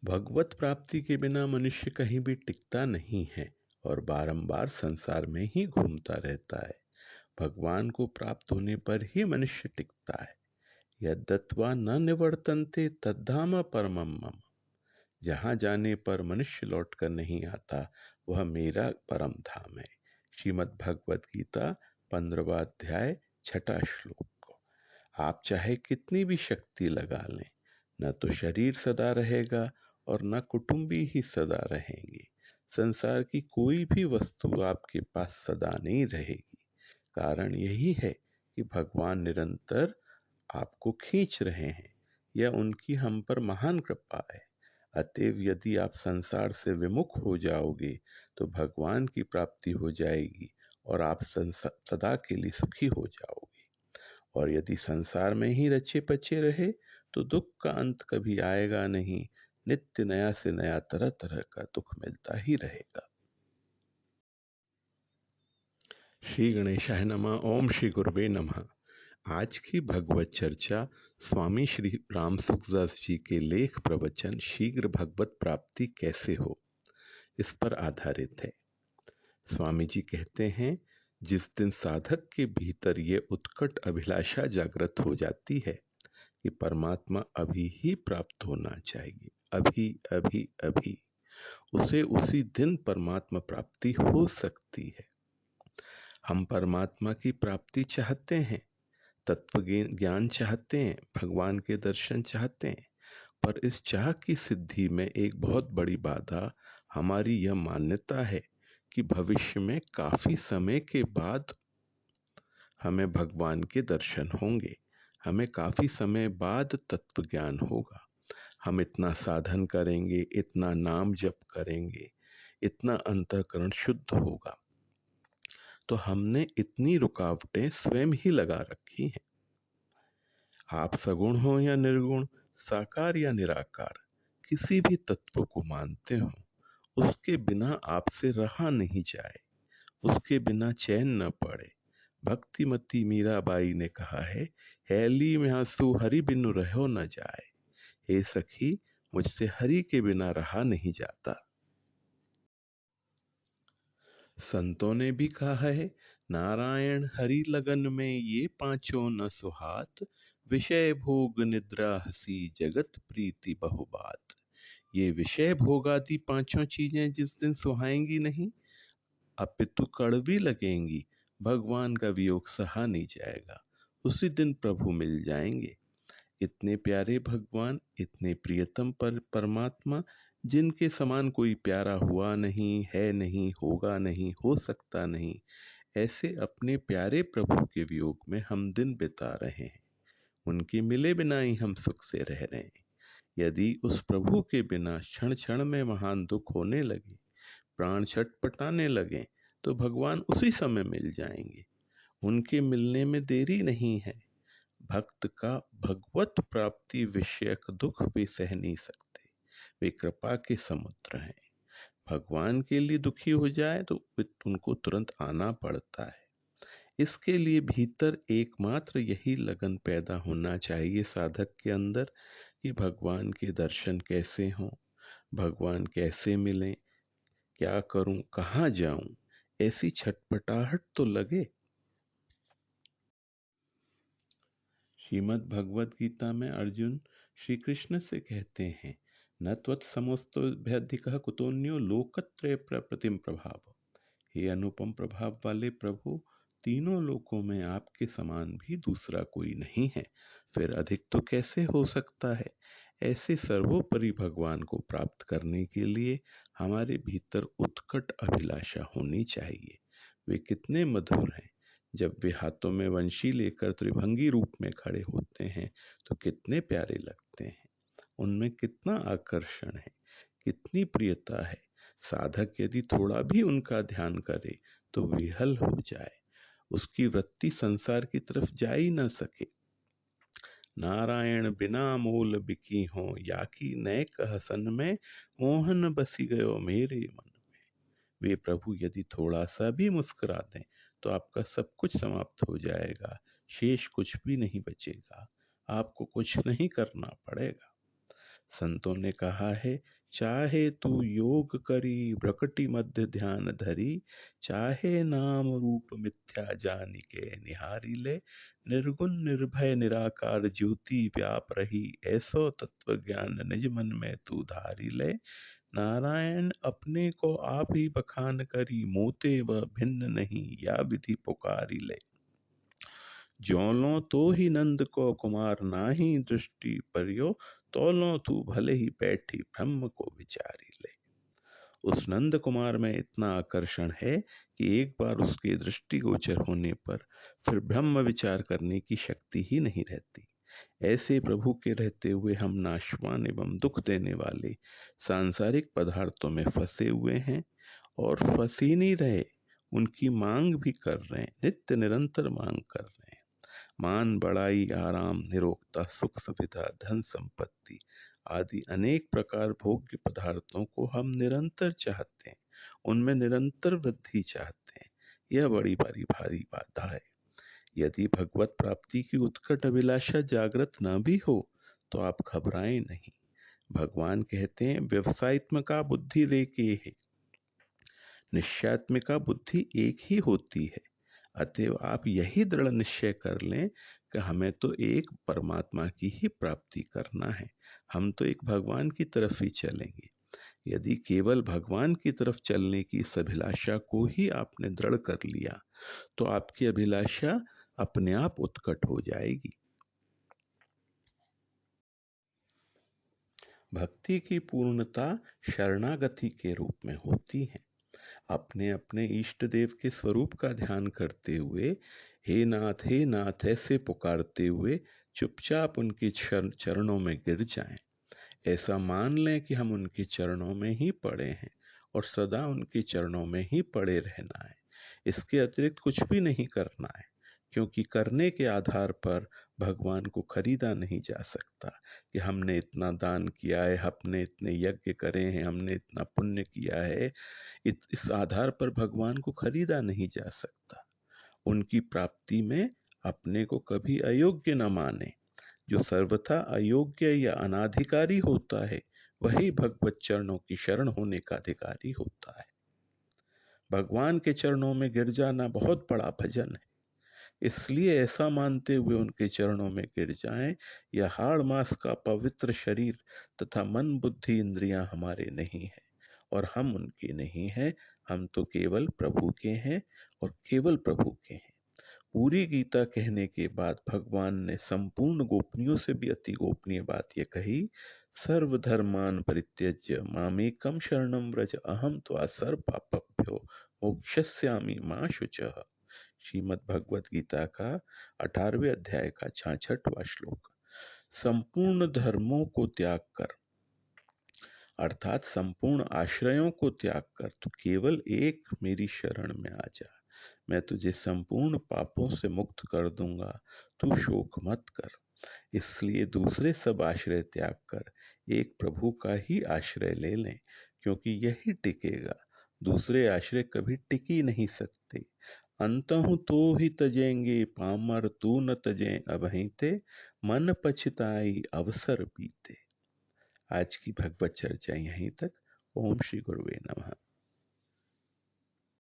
भगवत प्राप्ति के बिना मनुष्य कहीं भी टिकता नहीं है और बारंबार संसार में ही घूमता रहता है। भगवान को प्राप्त होने पर ही मनुष्य टिकता है। यद्दत्वा न निवर्तन्ते तद्धाम परमम मम। जहां जाने पर मनुष्य लौटकर नहीं आता, वह मेरा परम धाम है। श्रीमद् भगवत गीता 15वां अध्याय 6वां श्लोक। आप चाहे कितनी भी शक्ति लगा लें, न तो शरीर सदा रहेगा और न कुटुंबी ही सदा रहेंगे। संसार की कोई भी वस्तु आपके पास सदा नहीं रहेगी। कारण यही है कि भगवान निरंतर आपको खींच रहे हैं। यह उनकी हम पर महान कृपा है। अतएव यदि आप संसार से विमुख हो जाओगे तो भगवान की प्राप्ति हो जाएगी और आप सदा के लिए सुखी हो जाओगे। और यदि संसार में ही रचे पचे रहे तो दुख का अंत कभी आएगा नहीं। नित्य नया से नया तरह तरह का दुख मिलता ही रहेगा। श्री गणेशाय नमः। ओम श्री गुरुवे नमः। आज की भगवत चर्चा स्वामी श्री राम सुखदास जी के लेख प्रवचन शीघ्र भगवत प्राप्ति कैसे हो, इस पर आधारित है। स्वामी जी कहते हैं, जिस दिन साधक के भीतर ये उत्कट अभिलाषा जागृत हो जाती है कि परमात्मा अभी ही प्राप्त होना चाहिए, अभी अभी अभी, उसे उसी दिन परमात्मा प्राप्ति हो सकती है। हम परमात्मा की प्राप्ति चाहते हैं, तत्व ज्ञान चाहते हैं, भगवान के दर्शन चाहते हैं, पर इस चाह की सिद्धि में एक बहुत बड़ी बाधा हमारी यह मान्यता है कि भविष्य में काफी समय के बाद हमें भगवान के दर्शन होंगे, हमें काफी समय बाद तत्व ज्ञान होगा। हम इतना साधन करेंगे, इतना नाम जप करेंगे, इतना अंतःकरण शुद्ध होगा। तो हमने इतनी रुकावटें स्वयं ही लगा रखी हैं। आप सगुण हो या निर्गुण, साकार या निराकार, किसी भी तत्व को मानते हो, उसके बिना आपसे रहा नहीं जाए, उसके बिना चैन न पड़े। भक्तिमती मीराबाई ने कहा है, हैली में आंसू हरि बिनु रहो न जाए। हे सखी, मुझसे हरि के बिना रहा नहीं जाता। संतों ने भी कहा है, नारायण हरि लगन में ये पांचों न सुहात। विषय भोग निद्रा हसी जगत प्रीति बहुबात। ये विषय भोगादि पांचों चीजें जिस दिन सुहाएंगी नहीं, अपितु कड़वी लगेंगी, भगवान का वियोग सहा नहीं जाएगा, उसी दिन प्रभु मिल जाएंगे। इतने प्यारे भगवान, इतने प्रियतम परमात्मा, जिनके समान कोई प्यारा हुआ नहीं, है नहीं, होगा नहीं, हो सकता नहीं, ऐसे अपने प्यारे प्रभु के वियोग में हम दिन बिता रहे हैं। उनके मिले बिना ही हम सुख से रह रहे हैं। यदि उस प्रभु के बिना क्षण क्षण में महान दुख होने लगे, प्राण छटपटाने लगे, तो भगवान उसी समय मिल जाएंगे। उनके मिलने में देरी नहीं है। भक्त का भगवत प्राप्ति विषयक दुख वे सह नहीं सकते, वे कृपा के समुद्र हैं। भगवान के लिए दुखी हो जाए तो उनको तुरंत आना पड़ता है। इसके लिए भीतर एकमात्र यही लगन पैदा होना चाहिए साधक के अंदर कि भगवान के दर्शन कैसे हों, भगवान कैसे मिलें, क्या करूं, कहां जाऊं, ऐसी छटपटाहट तो लगे। श्रीमद् भगवत गीता में अर्जुन श्री कृष्ण से कहते हैं, न त्वत्समस्तोऽभ्यधिकः कुतोऽन्यो लोकत्रय प्रप्रतिम प्रभाव। हे अनुपम प्रभाव वाले प्रभु, तीनों लोकों में आपके समान भी दूसरा कोई नहीं है, फिर अधिक तो कैसे हो सकता है। ऐसे सर्वोपरि भगवान को प्राप्त करने के लिए हमारे भीतर उत्कट अभिलाषा होनी चाहिए। वे कितने मधुर हैं। जब वे हाथों में वंशी लेकर त्रिभंगी रूप में खड़े होते हैं तो कितने प्यारे लगते हैं। उनमें कितना आकर्षण है, कितनी प्रियता है। साधक यदि थोड़ा भी उनका ध्यान करे तो विहल हो जाए, उसकी वृत्ति संसार की तरफ जा ही न सके। नारायण बिना मोल बिकी हो, या की नय कह सन में, मोहन बसी गयो मेरे मन में। वे प्रभु यदि थोड़ा सा भी मुस्कुरा दें तो आपका सब कुछ समाप्त हो जाएगा, शेष कुछ भी नहीं बचेगा, आपको कुछ नहीं करना पड़ेगा। संतों ने कहा है, चाहे तू योग करी प्रकटि मध्य ध्यान धरी, चाहे नाम रूप मिथ्या जानि के निहारी ले, निर्गुण निर्भय निराकार ज्योति व्याप रही, ऐसो तत्व ज्ञान निज मन में तू धारी ले। नारायण अपने को आप ही बखान करी, मोते व भिन्न नहीं या विधि पुकारी ले। ज्यों तो ही नंद को कुमार नाही दृष्टि परियो, तोलों तू भले ही बैठी ब्रह्म को विचारी ले। उस नंद कुमार में इतना आकर्षण है कि एक बार उसके दृष्टि गोचर होने पर फिर ब्रह्म विचार करने की शक्ति ही नहीं रहती। ऐसे प्रभु के रहते हुए हम नाशवान एवं दुख देने वाले सांसारिक पदार्थों में फंसे हुए हैं, और फंसे नहीं रहे, उनकी मांग भी कर रहे हैं, नित्य निरंतर मांग कर रहे हैं। मान बढ़ाई आराम निरोगता सुख सुविधा धन संपत्ति आदि अनेक प्रकार भोग्य पदार्थों को हम निरंतर चाहते हैं, उनमें निरंतर वृद्धि चाहते हैं। यह बड़ी भारी बाधा है। यदि भगवत प्राप्ति की उत्कट अभिलाषा जागृत न भी हो तो आप घबराएं नहीं। भगवान कहते हैं, व्यवसायत्मिका बुद्धि रेके है, निश्चयात्मिका बुद्धि एक ही होती है। अतएव आप यही दृढ़ निश्चय कर लें कि हमें तो एक परमात्मा की ही प्राप्ति करना है, हम तो एक भगवान की तरफ ही चलेंगे। यदि केवल भगवान की तरफ चलने की इस अभिलाषा को ही आपने दृढ़ कर लिया तो आपकी अभिलाषा अपने आप उत्कट हो जाएगी। भक्ति की पूर्णता शरणागति के रूप में होती है। अपने अपने इष्ट देव के स्वरूप का ध्यान करते हुए हे नाथ ऐसे पुकारते हुए चुपचाप उनके चरणों में गिर जाएं। ऐसा मान लें कि हम उनके चरणों में ही पड़े हैं और सदा उनके चरणों में ही पड़े रहना है। इसके अतिरिक्त कुछ भी नहीं करना है, क्योंकि करने के आधार पर भगवान को खरीदा नहीं जा सकता कि हमने इतना दान किया है, हमने इतने यज्ञ करे हैं, हमने इतना पुण्य किया है। इस आधार पर भगवान को खरीदा नहीं जा सकता। उनकी प्राप्ति में अपने को कभी अयोग्य न माने। जो सर्वथा अयोग्य या अनाधिकारी होता है वही भगवत चरणों की शरण होने का अधिकारी होता है। भगवान के चरणों में गिर जाना बहुत बड़ा भजन है। इसलिए ऐसा मानते हुए उनके चरणों में गिर जाएं, यह हाड़ मास का पवित्र शरीर तथा मन बुद्धि इंद्रियां हमारे नहीं है और हम उनके नहीं हैं। हम तो केवल प्रभु के हैं और केवल प्रभु के हैं। पूरी गीता कहने के बाद भगवान ने संपूर्ण गोपनियों से भी अति गोपनीय बात यह कही, सर्वधर्मान परित्यज्य मामेकम शरणम व्रज अहम त्वा सर्व पापभ्यो मोक्षयिष्यामि मा शुचः। श्रीमद् भगवत गीता का 18वें अध्याय का 66वां श्लोक। संपूर्ण धर्मों को त्याग कर अर्थात संपूर्ण आश्रयों को त्याग कर तू केवल एक मेरी शरण में आ जा, मैं तुझे संपूर्ण पापों से मुक्त कर दूंगा, तू शोक मत कर। इसलिए दूसरे सब आश्रय त्याग कर एक प्रभु का ही आश्रय ले लें, क्योंकि यही टिकेगा। दूसरे आश्रय कभी टिक ही नहीं सकते। अंतहु तो ही तजेंगे पामर तू न तजें अबहिते, मन पछताई अवसर बीते। आज की भगवत चर्चा यहीं तक। ओम श्री गुरुवे नमः।